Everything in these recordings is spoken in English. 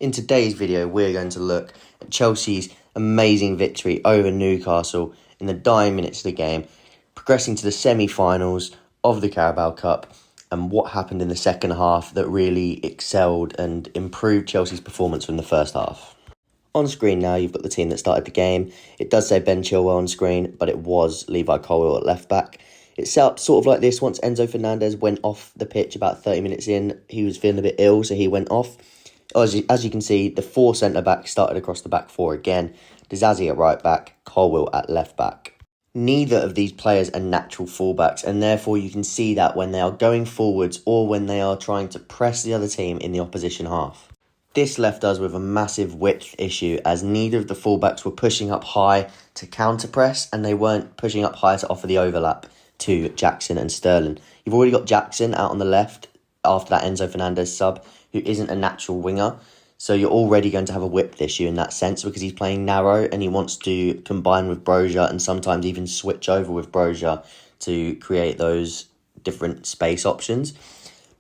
In today's video, we're going to look at Chelsea's amazing victory over Newcastle in the dying minutes of the game, progressing to the semi-finals of the Carabao Cup, and what happened in the second half that really excelled and improved Chelsea's performance from the first half. On screen now, you've got the team that started the game. It does say Ben Chilwell on screen, but it was Levi Colwill at left-back. It's set up sort of like this. Once Enzo Fernandez went off the pitch about 30 minutes in, he was feeling a bit ill, so he went off. As you can see, the four centre-backs started across the back four again. Disasi at right-back, Colwill at left-back. Neither of these players are natural fullbacks, and therefore you can see that when they are going forwards or when they are trying to press the other team in the opposition half. This left us with a massive width issue, as neither of the fullbacks were pushing up high to counter-press, and they weren't pushing up high to offer the overlap to Jackson and Sterling. You've already got Jackson out on the left after that Enzo Fernandez sub, who isn't a natural winger. So you're already going to have a width issue in that sense because he's playing narrow and he wants to combine with Broja and sometimes even switch over with Broja to create those different space options.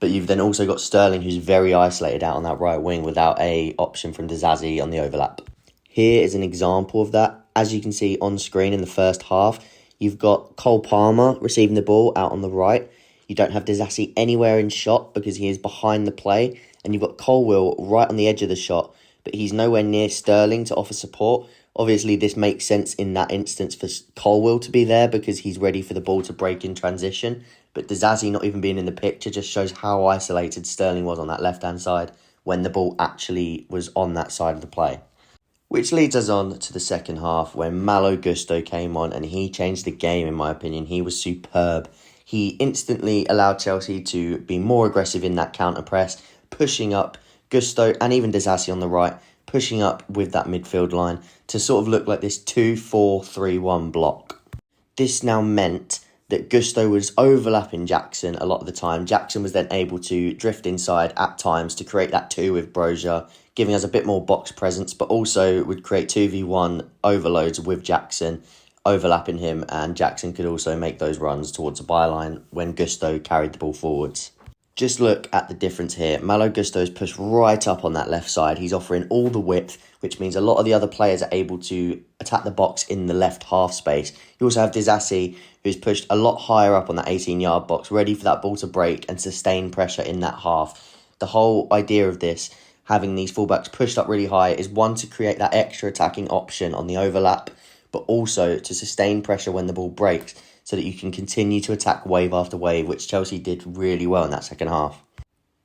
But you've then also got Sterling, who's very isolated out on that right wing without a option from Disasi on the overlap. Here is an example of that. As you can see on screen in the first half, you've got Cole Palmer receiving the ball out on the right. You don't have Disasi anywhere in shot because he is behind the play. And you've got Colwill right on the edge of the shot, but he's nowhere near Sterling to offer support. Obviously, this makes sense in that instance for Colwill to be there because he's ready for the ball to break in transition. But Disasi not even being in the picture just shows how isolated Sterling was on that left-hand side when the ball actually was on that side of the play. Which leads us on to the second half when Malo Gusto came on and he changed the game, in my opinion. He was superb. He instantly allowed Chelsea to be more aggressive in that counter-press, pushing up Gusto and even Disasi on the right, pushing up with that midfield line to sort of look like this 2-4-3-1 block. This now meant that Gusto was overlapping Jackson a lot of the time. Jackson was then able to drift inside at times to create that 2 with Broja, giving us a bit more box presence, but also would create 2v1 overloads with Jackson, overlapping him, and Jackson could also make those runs towards the byline when Gusto carried the ball forwards. Just look at the difference here. Malo Gusto's pushed right up on that left side. He's offering all the width, which means a lot of the other players are able to attack the box in the left half space. You also have Disasi, who's pushed a lot higher up on that 18-yard box, ready for that ball to break and sustain pressure in that half. The whole idea of this, having these fullbacks pushed up really high, is one, to create that extra attacking option on the overlap, but also to sustain pressure when the ball breaks, so that you can continue to attack wave after wave, which Chelsea did really well in that second half.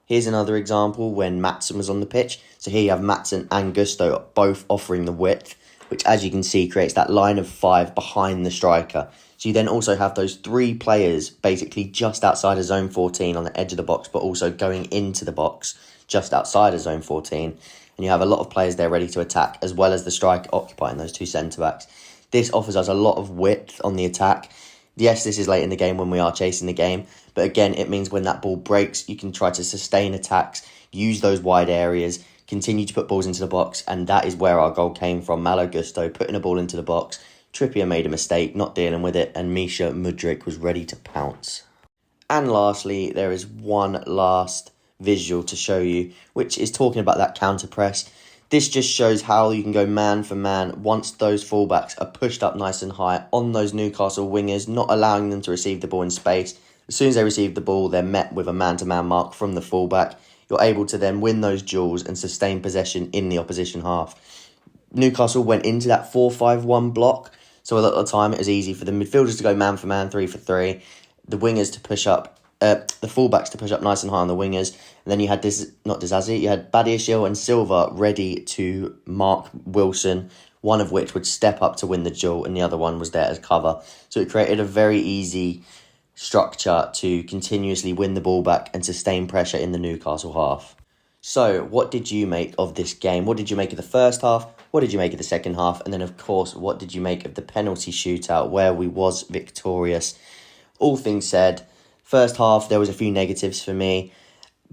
Here's another example when Maatsen was on the pitch. So here you have Maatsen and Gusto both offering the width, which as you can see creates that line of 5 behind the striker. So you then also have those 3 players basically just outside of zone 14 on the edge of the box, but also going into the box just outside of zone 14. And you have a lot of players there ready to attack, as well as the striker occupying those 2 centre-backs. This offers us a lot of width on the attack. Yes, this is late in the game when we are chasing the game, but again, it means when that ball breaks, you can try to sustain attacks, use those wide areas, continue to put balls into the box, and that is where our goal came from. Malo Gusto putting a ball into the box. Trippier made a mistake, not dealing with it, and Misha Mudryk was ready to pounce. And lastly, there is one last visual to show you, which is talking about that counter press. This just shows how you can go man for man once those fullbacks are pushed up nice and high on those Newcastle wingers, not allowing them to receive the ball in space. As soon as they receive the ball, they're met with a man-to-man mark from the fullback. You're able to then win those duels and sustain possession in the opposition half. Newcastle went into that 4-5-1 block, so a lot of the time it was easy for the midfielders to go man for man, 3 for 3, the wingers to push up, the fullbacks to push up nice and high on the wingers, and then you had you had Badiashile and Silva ready to mark Wilson, one of which would step up to win the duel, and the other one was there as cover. So it created a very easy structure to continuously win the ball back and sustain pressure in the Newcastle half. So, what did you make of this game? What did you make of the first half? What did you make of the second half? And then, of course, what did you make of the penalty shootout where we was victorious? All things said, first half, there was a few negatives for me,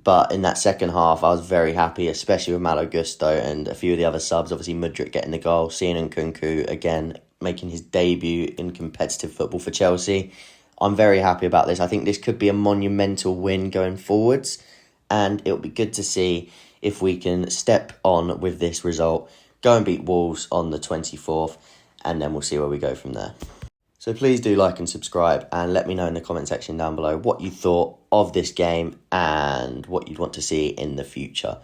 but in that second half, I was very happy, especially with Malo Gusto and a few of the other subs. Obviously, Mudryk getting the goal, Sean Nkunku, again, making his debut in competitive football for Chelsea. I'm very happy about this. I think this could be a monumental win going forwards, and it'll be good to see if we can step on with this result, go and beat Wolves on the 24th, and then we'll see where we go from there. So please do like and subscribe, and let me know in the comment section down below what you thought of this game and what you'd want to see in the future.